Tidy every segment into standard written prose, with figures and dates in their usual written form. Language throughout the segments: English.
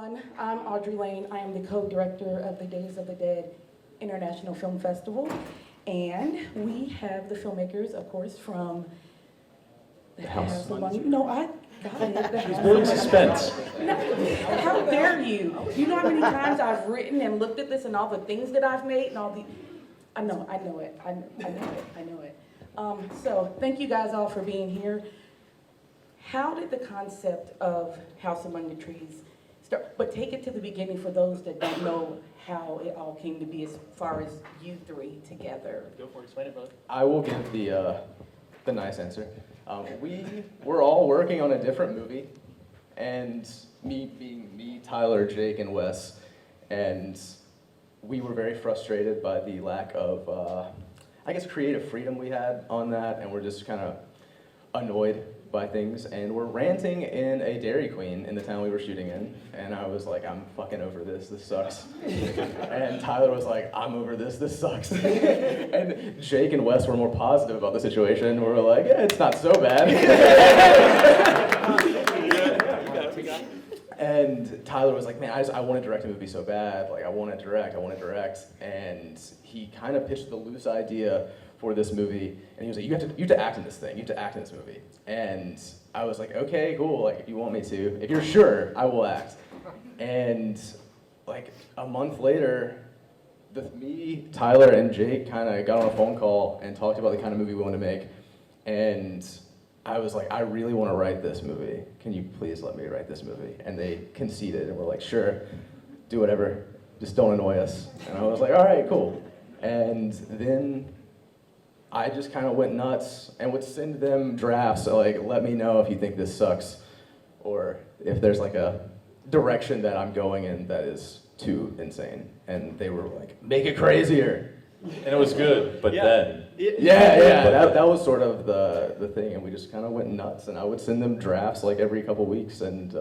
everyone. I'm Audery Lane. I am the co-director of the Days of the Dead International Film Festival. And we have the filmmakers, of course, from the House of Money. No, I got it. She's building suspense. No, how dare you? You know how many times I've written and looked at this and all the things that I've made and all the... I know it. So thank you guys all for being here. How did the concept of House Among the Trees start? But take it to the beginning for those that don't know how it all came to be as far as you three together. Go for it, explain it, brother. I will give the nice answer. We were all working on a different movie, and me being me, Tyler, Jake, and Wes, and we were very frustrated by the lack of, I guess, creative freedom we had on that, and we're just kind of annoyed by things, and we're ranting in a Dairy Queen in the town we were shooting in, and I was like, I'm fucking over this sucks. And Tyler was like, I'm over this sucks. And Jake and Wes were more positive about the situation, we were like, yeah, it's not so bad. And Tyler was like, man, I want to direct a movie so bad, like I want to direct, and he kind of pitched the loose idea for this movie, and he was like, you have to act in this thing, you have to act in this movie. And I was like, okay, cool, like if you want me to, if you're sure, I will act. And like a month later, me, Tyler, and Jake kind of got on a phone call and talked about the kind of movie we wanted to make. And I was like, I really want to write this movie. Can you please let me write this movie? And they conceded and were like, sure, do whatever, just don't annoy us. And I was like, all right, cool. And then I just kind of went nuts and would send them drafts, so like, let me know if you think this sucks, or if there's like a direction that I'm going in that is too insane. And they were like, make it crazier. And it was good, but then. That was sort of the thing, and we just kind of went nuts, and I would send them drafts like every couple weeks, and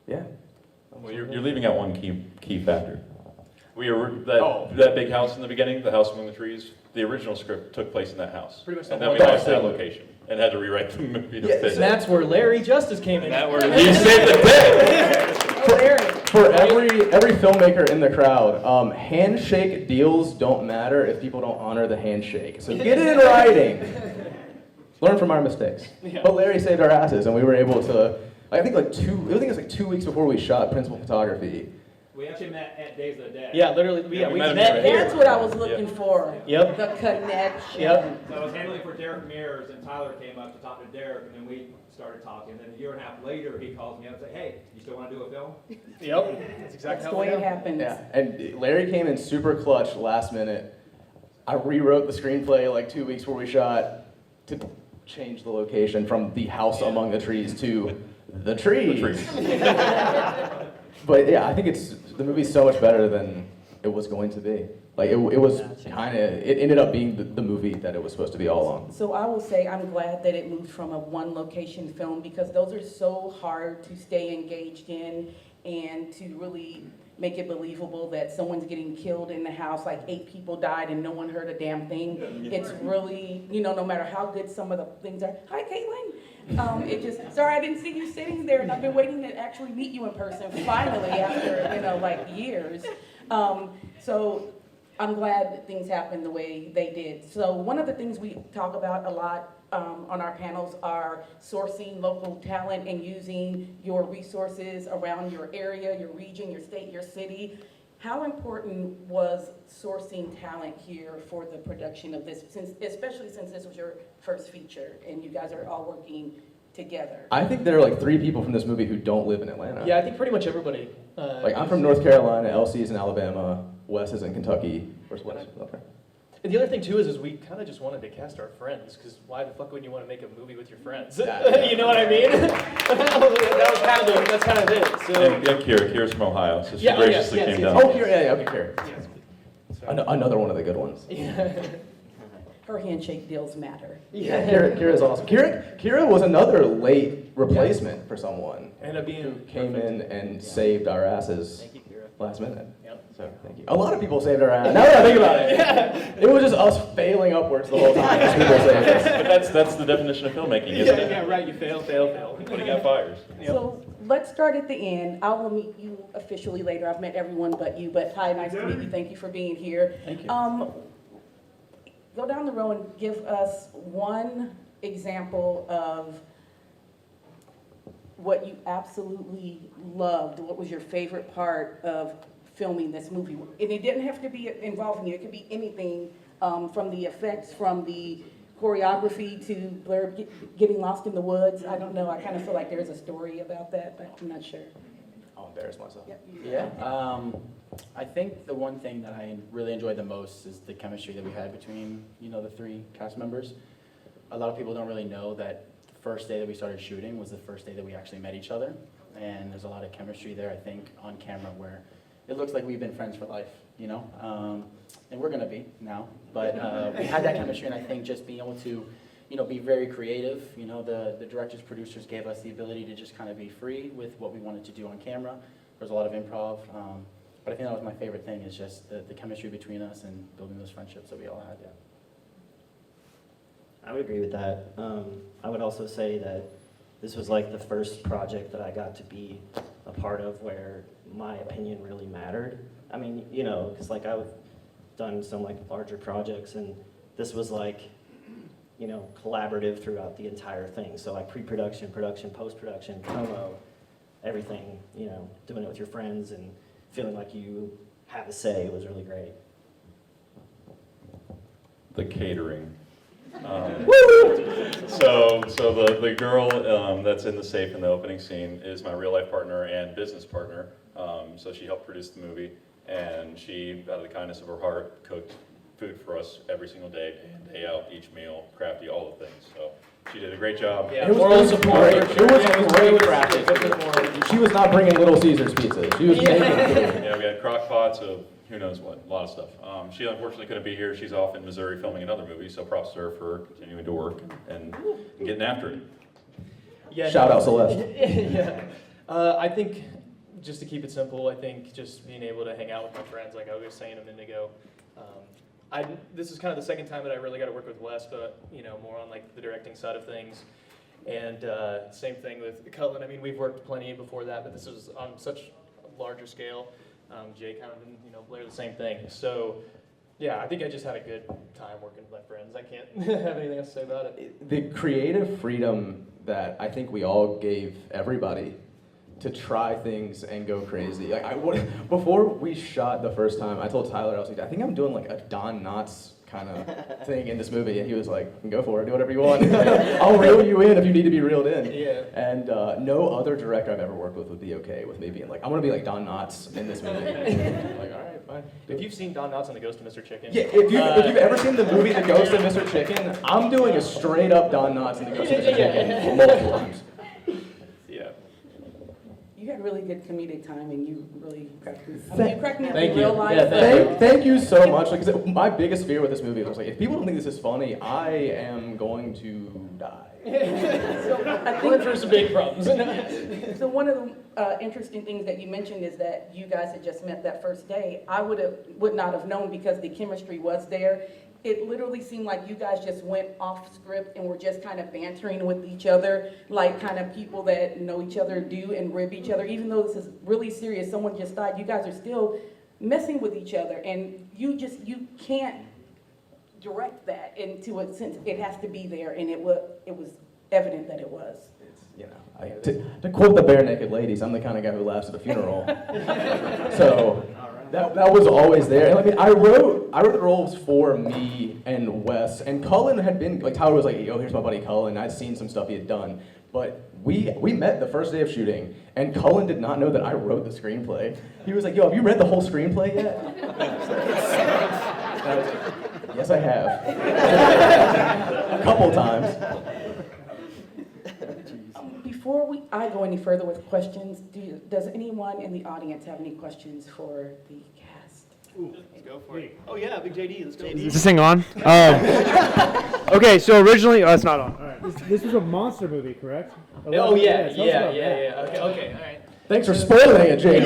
yeah. Well, you're leaving out one key factor. That big house in the beginning, the house among the trees, the original script took place in that house. Pretty much and then we lost that location and had to rewrite the movie to fit. And that's where Larry Justice came in. He saved the day! For every filmmaker in the crowd, handshake deals don't matter if people don't honor the handshake. So get it in writing. Learn from our mistakes. Yeah. But Larry saved our asses, and we were able to, I think it was like 2 weeks before we shot principal photography. We actually met at Days of the Dead. Yeah, literally, we met here. That's what I was looking for. Yep. The connection. Yep. So I was handling for Derek Mears, and Tyler came up to talk to Derek, and then we started talking. And then a year and a half later, he calls me up and said, hey, you still want to do a film? Yep. That's exactly That's how the way it it happens. Yeah, and Larry came in super clutch last minute. I rewrote the screenplay like 2 weeks before we shot to change the location from the house among the trees to the trees. But yeah, I think the movie's so much better than it was going to be. Like it ended up being the movie that it was supposed to be all along. So I will say I'm glad that it moved from a one location film, because those are so hard to stay engaged in and to really make it believable that someone's getting killed in the house, like 8 people died and no one heard a damn thing. It's really, no matter how good some of the things are. Hi, Caitlin. Sorry I didn't see you sitting there, and I've been waiting to actually meet you in person finally after, like years. So I'm glad that things happened the way they did. So one of the things we talk about a lot on our panels are sourcing local talent and using your resources around your area, your region, your state, your city. How important was sourcing talent here for the production of this, especially since this was your first feature and you guys are all working together? I think there are like 3 people from this movie who don't live in Atlanta. Yeah, I think pretty much everybody. Like I'm from North Carolina, Elsie's in Alabama, Wes is in Kentucky. Where's Wes? Okay. And the other thing too is we kind of just wanted to cast our friends, because why the fuck would you want to make a movie with your friends? You know what I mean? That's kind of it. So. And Kira's from Ohio, so she graciously came down. Oh, okay, Kira. Another one of the good ones. Yeah. Her handshake deals matter. Yeah, Kira's awesome. Kira was another late replacement for someone. Ended up being who came in and saved our asses. Thank you, Kira. last minute. Yep. So thank you. A lot of people saved our ass. Now that I think about it, it was just us failing upwards the whole time. As people saved us. But that's the definition of filmmaking, isn't it? Yeah, right, you fail. Putting out fires. So let's start at the end. I will meet you officially later. I've met everyone but you, but hi, nice to meet you. Thank you for being here. Thank you. Go down the row and give us one example of what you absolutely loved. What was your favorite part of filming this movie? And it didn't have to be involving you. It could be anything, from the effects, from the choreography to Blair getting lost in the woods. I don't know. I kind of feel like there's a story about that, but I'm not sure. I'll embarrass myself. Yeah. I think the one thing that I really enjoyed the most is the chemistry that we had between, the 3 cast members. A lot of people don't really know that the first day that we started shooting was the first day that we actually met each other. And there's a lot of chemistry there, I think, on camera where it looks like we've been friends for life, and we're gonna be now. But we had that chemistry, and I think just being able to, be very creative. The directors, producers gave us the ability to just kind of be free with what we wanted to do on camera. There was a lot of improv, but I think that was my favorite thing, is just the chemistry between us and building those friendships that we all had. Yeah. I would agree with that. I would also say that this was like the first project that I got to be a part of where my opinion really mattered. I mean, because like I've done some like larger projects, and this was like, collaborative throughout the entire thing. So like pre-production, production, post-production, promo, everything, doing it with your friends and feeling like you have a say was really great. The catering. So the girl that's in the safe in the opening scene is my real life partner and business partner. So she helped produce the movie, and she, out of the kindness of her heart, cooked food for us every single day and day out, each meal, crafty, all the things. So she did a great job. Yeah, It was moral great. support. It was great crafting. She was not bringing Little Caesars pizza. She was making food. Yeah, we had crock pots of who knows what, a lot of stuff. She unfortunately couldn't be here. She's off in Missouri filming another movie, so props to her for continuing to work and getting after it. Yeah, Shout out Celeste. Yeah. I think, just to keep it simple, I think just being able to hang out with my friends, like I was saying a minute ago. This is kind of the second time that I really got to work with Wes, but more on like the directing side of things. And same thing with Cullen. I mean, we've worked plenty before that, but this was on such a larger scale. Jay kind of, Blair, the same thing. So, yeah, I think I just had a good time working with my friends. I can't have anything else to say about it. The creative freedom that I think we all gave everybody to try things and go crazy. Like before we shot the first time, I told Tyler, I was like, I think I'm doing like a Don Knotts kind of thing in this movie, and he was like, go for it, do whatever you want. I'll reel you in if you need to be reeled in. Yeah. And no other director I've ever worked with would be okay with me being like, I'm gonna be like Don Knotts in this movie. Like, all right, fine. If you've seen Don Knotts on The Ghost of Mr. Chicken. Yeah, if you've ever seen the movie The Ghost of Mr. Chicken, I'm doing a straight up Don Knotts in The Ghost of Mr. Chicken multiple times. Yeah. You had really good comedic time, and you really cracked me. I mean, you cracked me up Thank in you. real life. Yeah, thank you so much. Like, 'cause my biggest fear with this movie was like, if people don't think this is funny, I am going to die. So I We're in think for some big problems. so. One of the interesting things that you mentioned is that you guys had just met that first day. I would not have known because the chemistry was there. It literally seemed like you guys just went off script and were just kind of bantering with each other, like kind of people that know each other do and rib each other. Even though this is really serious, someone just died, you guys are still messing with each other, and you can't direct that into a sense. It has to be there, and it was evident that it was. To quote the Bare Naked Ladies, I'm the kind of guy who laughs at a funeral. So that was always there. And I mean, I wrote the roles for me and Wes, and Cullen had been, like, Tyler was like, yo, here's my buddy Cullen. I'd seen some stuff he had done. But we met the first day of shooting, and Cullen did not know that I wrote the screenplay. He was like, yo, have you read the whole screenplay yet? And I was like, yes, I have. A couple times. Before I go any further with questions, does anyone in the audience have any questions for the cast? Let's go for it. Oh yeah, Big JD, let's go. Is this thing on? Okay, so originally, it's not on. All right. This was a monster movie, correct? Oh yeah, tell us yeah. about that. Okay, all right. Thanks for spoiling it, James.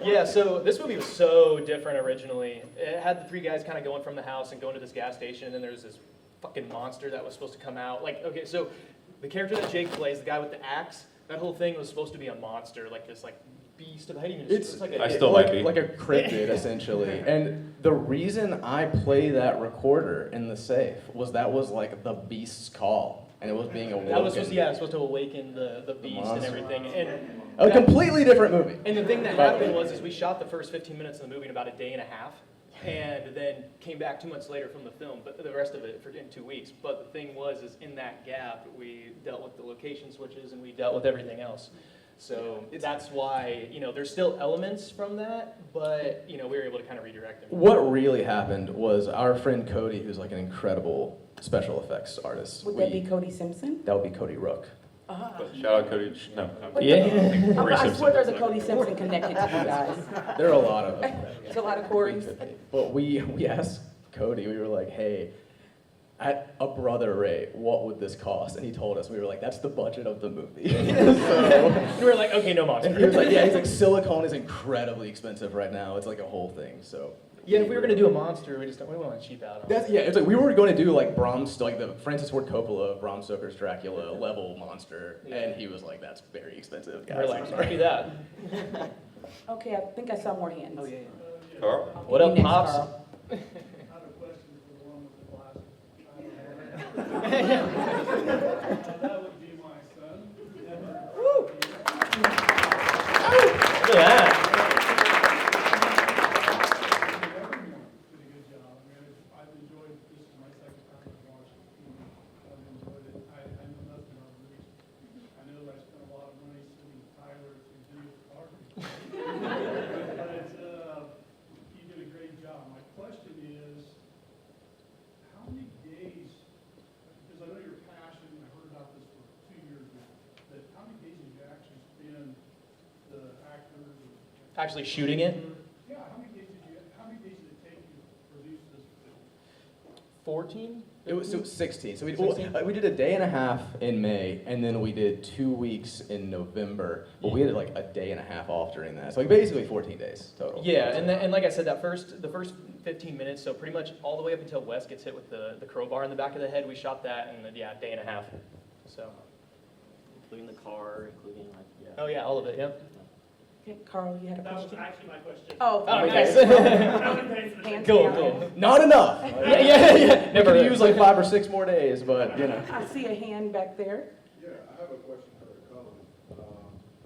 Yeah, so this movie was so different originally. It had the three guys kind of going from the house and going to this gas station, and then there's this fucking monster that was supposed to come out. Like, okay, so the character that Jake plays, the guy with the axe, that whole thing was supposed to be a monster, like this like beast of, how do you even, It's like I a, still might be. like a cryptid, essentially. And the reason I play that recorder in the safe was that was like the beast's call, and it was being awoken. that was supposed to, yeah, it was supposed to awaken the beast and monster. everything. And A completely different movie. And the thing that By the happened way. was is we shot the first 15 minutes of the movie in about a day and a half, and then came back 2 months later from the film, but the rest of it in 2 weeks. But the thing was is in that gap, we dealt with the location switches and we dealt with everything else. So that's why, you know, there's still elements from that, but, you know, we were able to kind of redirect them. What really happened was our friend Cody, who's like an incredible special effects artist. Would that be Cody Simpson? That would be Cody Rook. But shout out Cody, no. Yeah. Corey I Simpson. swear there's a Cody Simpson connected to you guys. There are a lot of them. There's a lot of Corys. But we asked Cody, we were like, hey, at a brother rate, what would this cost? And he told us, we were like, that's the budget of the movie. And we were like, okay, no monster. And he was like, yeah, he's like, silicone is incredibly expensive right now. It's like a whole thing, so. Yeah, if we were going to do a monster, we don't want to cheap out on it. That's, yeah, it's like we were going to do like like the Francis Ford Coppola, Bram Stoker's Dracula level monster, and he was like, "That's very expensive, guys." We're I'm like, sorry." do that. Okay, I think I saw more hands. Oh, yeah. Carl? What up, Next, Pops? Carl. I have a question for the one with the glasses. That would be my son. Look at that. Pretty good job. I mean, I've enjoyed, this is my second time I've watched it. I've enjoyed it. I know nothing of the movies. I know I spent a lot of money sending Tyler to do the car. But it's, you did a great job. My question is, how many days, because I know your passion, I heard about this for 2 years now, but how many days did you actually spend, the actors? Actually shooting it? Yeah, how many days did it take you to produce this film? 14? It was 16. So 16? we did a day and a half in May, and then we did 2 weeks in November. But we had like a day and a half off during that. So like basically 14 days total. Yeah, and like I said, the first 15 minutes, so pretty much all the way up until Wes gets hit with the crowbar in the back of the head, we shot that in a day and a half. So. Including the car, including like, yeah. Oh yeah, all of it. Yep. Okay, Carl, you had a That was question? actually my question. Oh, Oh, okay. nice. How many days did it take? Hands Cool, down. cool. Not enough. Yeah. Never use like 5 or 6 more days, but you know. I see a hand back there. Yeah, I have a question for Cullen.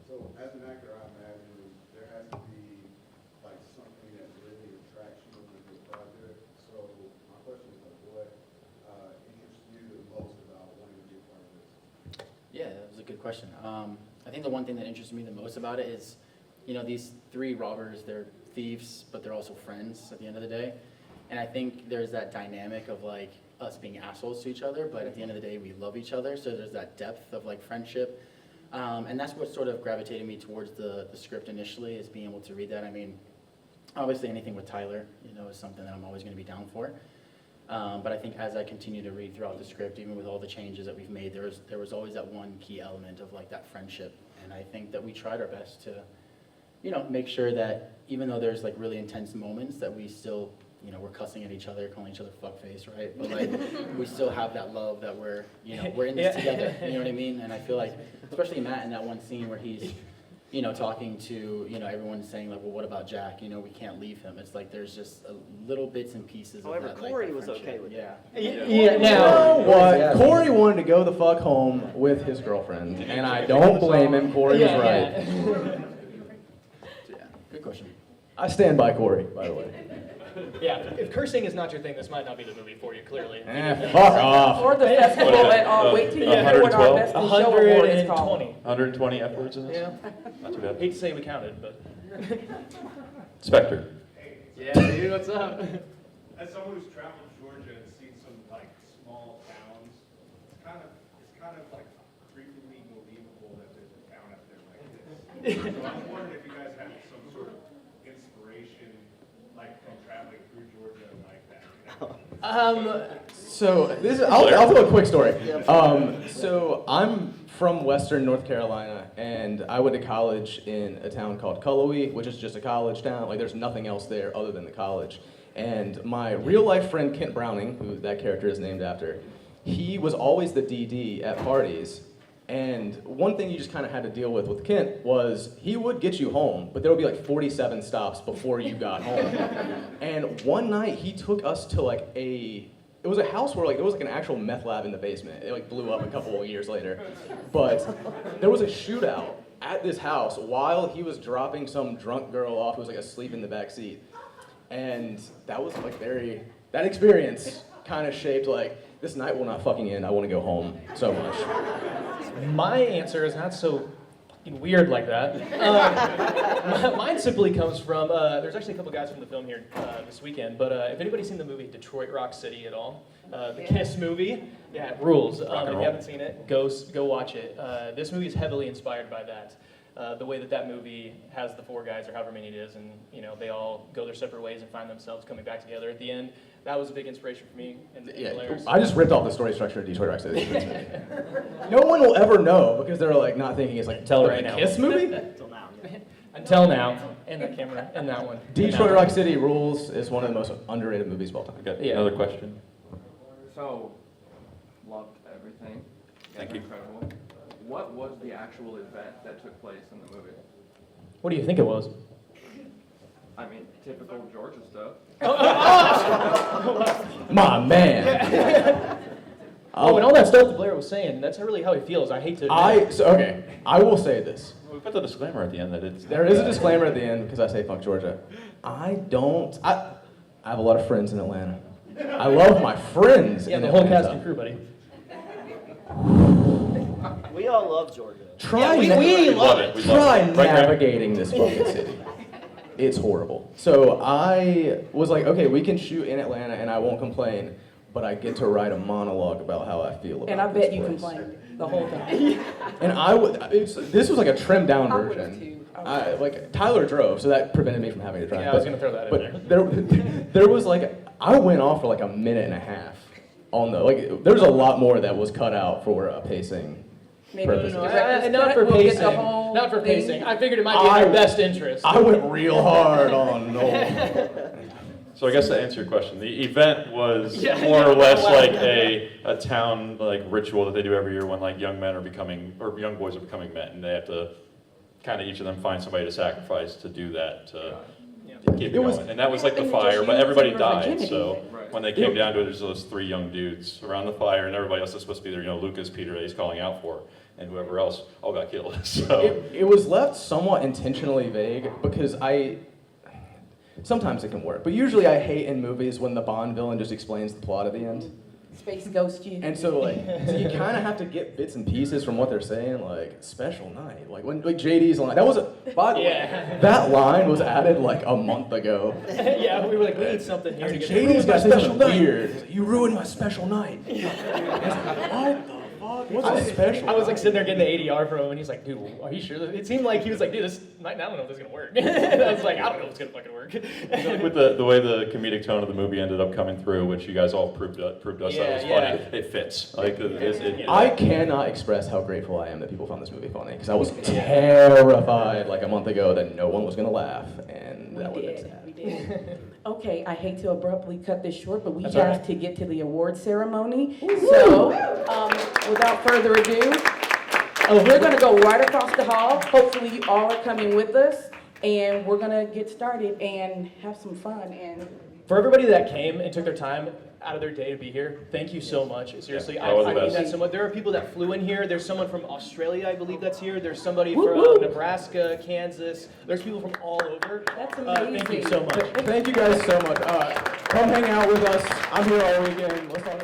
So as an actor, I imagine there has to be like something that really attracts you to the project. So my question is like, what interests you the most about wanting to be a part of this? Yeah, that was a good question. I think the one thing that interests me the most about it is, you know, these 3 robbers, they're thieves, but they're also friends at the end of the day. And I think there's that dynamic of like us being assholes to each other, but at the end of the day, we love each other. So there's that depth of like friendship. And that's what sort of gravitated me towards the script initially, is being able to read that. I mean, obviously anything with Tyler, you know, is something that I'm always going to be down for. But I think as I continue to read throughout the script, even with all the changes that we've made, there was always that one key element of like that friendship. And I think that we tried our best to, you know, make sure that even though there's like really intense moments, that we still, you know, we're cussing at each other, calling each other fuckface, right? But like, we still have that love that we're, you know, we're in this together, you know what I mean? And I feel like, especially Matt in that one scene where he's, you know, talking to, you know, everyone saying like, well, what about Jack? You know, we can't leave him. It's like there's just little bits and pieces However, of that. Corey like, was friendship. okay with it. Yeah. Yeah. You Now. know what? Corey wanted to go the fuck home with his girlfriend, and I don't blame him. Corey was right. Yeah. Good question. I stand by Corey, by the way. Yeah. If cursing is not your thing, this might not be the movie for you. Clearly. Fuck off. Or the festival at all. Wait till you hear what our 112? best in show award is called. 120. 120 F words in this? Yeah. Not too bad. Hate to say we counted, but. Spectre. Yeah, dude, what's up? As someone who's traveled Georgia and seen some like small towns, it's kind of like creepily believable that there's a town out there like this. So I was wondering if you guys had some sort of inspiration, like from traveling through Georgia like that. You know? So I'll tell a quick story. So I'm from Western North Carolina, and I went to college in a town called Cullowhee, which is just a college town. Like there's nothing else there other than the college. And my real life friend Kent Browning, who that character is named after, he was always the DD at parties. And one thing you just kind of had to deal with Kent was he would get you home, but there would be like 47 stops before you got home. And one night he took us to like it was a house where like there was like an actual meth lab in the basement. It like blew up a couple of years later. But there was a shootout at this house while he was dropping some drunk girl off who was like asleep in the back seat. And that was like that experience kind of shaped like, this night will not fucking end. I want to go home so much. My answer is not so fucking weird like that. Mine simply comes from, there's actually a couple guys from the film here this weekend, but if anybody's seen the movie Detroit Rock City at all, the Kiss movie, yeah, it rules. If you haven't seen it, go watch it. This movie is heavily inspired by that. The way that movie has the four guys, or however many it is, and they all go their separate ways and find themselves coming back together at the end. That was a big inspiration for me. And Blair's. I just ripped off the story structure of Detroit Rock City. No one will ever know because they're like not thinking it's like Tell right now. Kiss movie. Until now, and that camera, and that one. Detroit Rock City rules is one of the most underrated movies of all time. Okay, another question. So, loved everything. Thank you. Incredible. What was the actual event that took place in the movie? What do you think it was? I mean, typical Georgia stuff. My man. Oh, and all that stuff that Blair was saying, that's really how he feels. I hate to admit it. I will say this. We put the disclaimer at the end that it's. There is a disclaimer at the end because I say fuck Georgia. I have a lot of friends in Atlanta. I love my friends Yeah, in the whole Atlanta. cast and crew, buddy. We all love Georgia. Try Yeah, we love it. We love it. Right, Greg? navigating this fucking city. It's horrible. So I was like, okay, we can shoot in Atlanta and I won't complain, but I get to write a monologue about how I feel about And I this bet you place. complained the whole time. And this was like a trimmed down I would've version. too. Like Tyler drove, so that prevented me from having to drive. Yeah, I was gonna throw that in But there was like, I went off for like a minute and a half on there's a lot more that was cut out for pacing. Maybe purposes. director's Not cut, for we'll get pacing. the whole Not for thing. pacing. I figured it might be in our best interest. I went real hard on Noel. So I guess to answer your question, the event was Yeah. more or less like a town like ritual that they do every year when like young men are becoming, or young boys are becoming men, and they have to kind of each of them find somebody to sacrifice to do that to keep it going. And that was like the fire, but everybody died. So when they came down to it, there's those three young dudes around the fire, and everybody else that's supposed to be there, Lucas, Peter, that he's calling out for, and whoever else all got killed. So It was left somewhat intentionally vague because sometimes it can work, but usually I hate in movies when the Bond villain just explains the plot at the end. Space Ghost you. And so so you kind of have to get bits and pieces from what they're saying, like special night, like when JD's line. That was by the way, that line was added like a month ago. Yeah, we were like, we need something here to get JD's got special weird. You ruined my special night. What the fuck? What's so special? I was like sitting there getting the ADR from him, and he's like, dude, are you sure? It seemed like he was like, dude, this might not know if this is gonna work. And I was like, I don't know if it's gonna fucking work. with the way the comedic tone of the movie ended up coming through, which you guys all proved to us that was funny, it fits. Like I cannot express how grateful I am that people found this movie funny because I was terrified like a month ago that no one was gonna laugh, and that would have been sad. We did. Okay, I hate to abruptly cut this short, but we That's have all right. to get to the award ceremony. So, without further ado, we're gonna go right across the hall. Hopefully you all are coming with us, and we're gonna get started and have some fun. And For everybody that came and took their time out of their day to be here, thank you so much. Seriously, Yeah, that was the I mean best. that so much. There are people that flew in here. There's someone from Australia, I believe that's here. There's somebody from Nebraska, Kansas. There's people from all over. That's amazing. Thank you so much. Thank you guys so much. Come hang out with us. I'm here all weekend. Let's talk